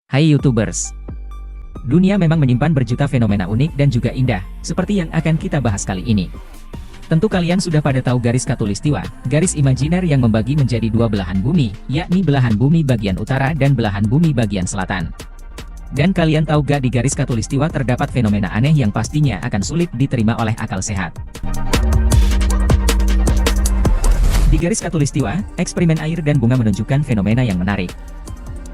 Hai YouTubers. Dunia memang menyimpan berjuta fenomena unik dan juga indah, seperti yang akan kita bahas kali ini. Tentu kalian sudah pada tahu garis khatulistiwa, garis imajiner yang membagi menjadi dua belahan bumi, yakni belahan bumi bagian utara dan belahan bumi bagian selatan. Dan kalian tahu gak di garis khatulistiwa terdapat fenomena aneh yang pastinya akan sulit diterima oleh akal sehat. Di garis khatulistiwa, eksperimen air dan bunga menunjukkan fenomena yang menarik.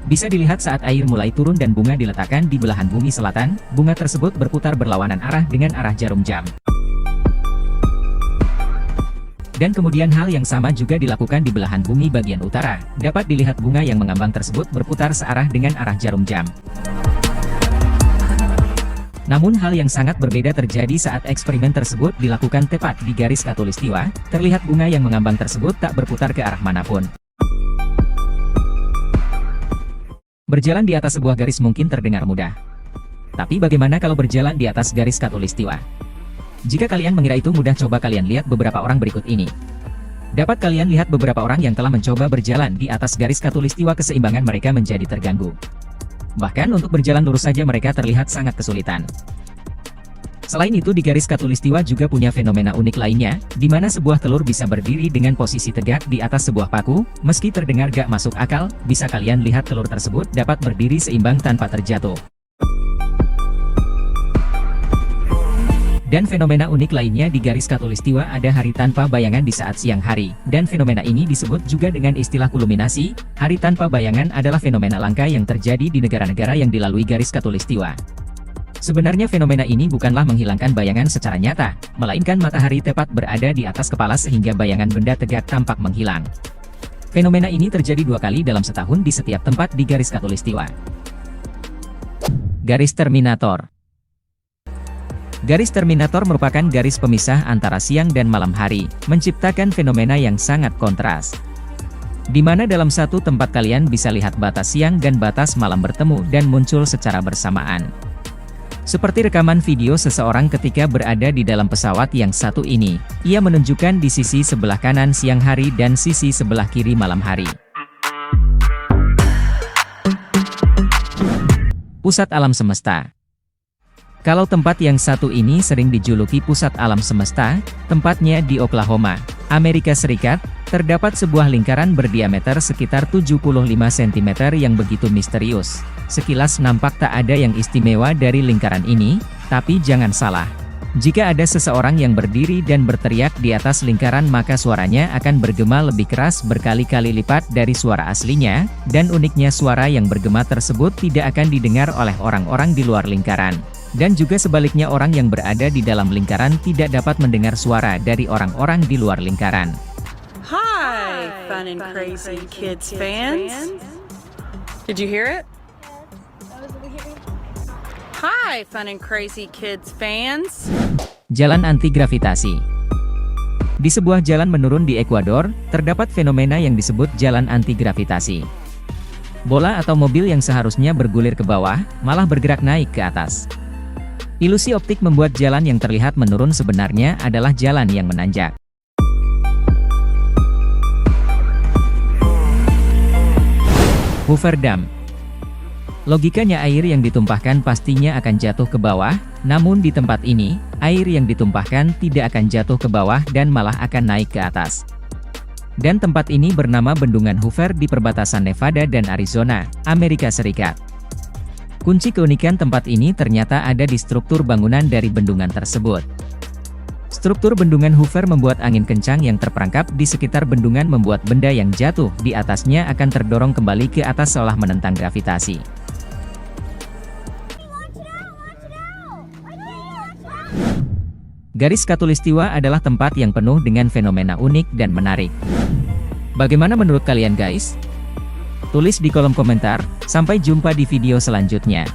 Bisa dilihat saat air mulai turun dan bunga diletakkan di belahan bumi selatan, bunga tersebut berputar berlawanan arah dengan arah jarum jam. Dan kemudian hal yang sama juga dilakukan di belahan bumi bagian utara, dapat dilihat bunga yang mengambang tersebut berputar searah dengan arah jarum jam. Namun hal yang sangat berbeda terjadi saat eksperimen tersebut dilakukan tepat di garis khatulistiwa, terlihat bunga yang mengambang tersebut tak berputar ke arah manapun. Berjalan di atas sebuah garis mungkin terdengar mudah. Tapi bagaimana kalau berjalan di atas garis khatulistiwa? Jika kalian mengira itu mudah, coba kalian lihat beberapa orang berikut ini. Dapat kalian lihat beberapa orang yang telah mencoba berjalan di atas garis khatulistiwa, keseimbangan mereka menjadi terganggu. Bahkan untuk berjalan lurus saja mereka terlihat sangat kesulitan. Selain itu di garis khatulistiwa juga punya fenomena unik lainnya, di mana sebuah telur bisa berdiri dengan posisi tegak di atas sebuah paku. Meski terdengar gak masuk akal, bisa kalian lihat telur tersebut dapat berdiri seimbang tanpa terjatuh. Dan fenomena unik lainnya di garis khatulistiwa ada hari tanpa bayangan di saat siang hari, dan fenomena ini disebut juga dengan istilah kuluminasi. Hari tanpa bayangan adalah fenomena langka yang terjadi di negara-negara yang dilalui garis khatulistiwa. Sebenarnya fenomena ini bukanlah menghilangkan bayangan secara nyata, melainkan matahari tepat berada di atas kepala sehingga bayangan benda tegak tampak menghilang. Fenomena ini terjadi 2 kali dalam setahun di setiap tempat di garis khatulistiwa. Garis terminator. Garis terminator merupakan garis pemisah antara siang dan malam hari, menciptakan fenomena yang sangat kontras. Di mana dalam satu tempat kalian bisa lihat batas siang dan batas malam bertemu dan muncul secara bersamaan. Seperti rekaman video seseorang ketika berada di dalam pesawat yang satu ini, ia menunjukkan di sisi sebelah kanan siang hari dan sisi sebelah kiri malam hari. Pusat alam semesta. Kalau tempat yang satu ini sering dijuluki pusat alam semesta, tempatnya di Oklahoma, Amerika Serikat, terdapat sebuah lingkaran berdiameter sekitar 75 cm yang begitu misterius. Sekilas nampak tak ada yang istimewa dari lingkaran ini, tapi jangan salah. Jika ada seseorang yang berdiri dan berteriak di atas lingkaran, maka suaranya akan bergema lebih keras berkali-kali lipat dari suara aslinya, dan uniknya suara yang bergema tersebut tidak akan didengar oleh orang-orang di luar lingkaran. Dan juga sebaliknya, orang yang berada di dalam lingkaran tidak dapat mendengar suara dari orang-orang di luar lingkaran. Hi, Fun and Crazy Kids fans. Did you hear it? Hi, Fun and Crazy Kids fans. Jalan anti-gravitasi. Di sebuah jalan menurun di Ekuador, terdapat fenomena yang disebut jalan anti-gravitasi. Bola atau mobil yang seharusnya bergulir ke bawah, malah bergerak naik ke atas. Ilusi optik membuat jalan yang terlihat menurun sebenarnya adalah jalan yang menanjak. Hoover Dam. Logikanya air yang ditumpahkan pastinya akan jatuh ke bawah, namun di tempat ini, air yang ditumpahkan tidak akan jatuh ke bawah dan malah akan naik ke atas. Dan tempat ini bernama Bendungan Hoover di perbatasan Nevada dan Arizona, Amerika Serikat. Kunci keunikan tempat ini ternyata ada di struktur bangunan dari bendungan tersebut. Struktur bendungan Hoover membuat angin kencang yang terperangkap di sekitar bendungan membuat benda yang jatuh di atasnya akan terdorong kembali ke atas seolah menentang gravitasi. Garis khatulistiwa adalah tempat yang penuh dengan fenomena unik dan menarik. Bagaimana menurut kalian guys? Tulis di kolom komentar. Sampai jumpa di video selanjutnya.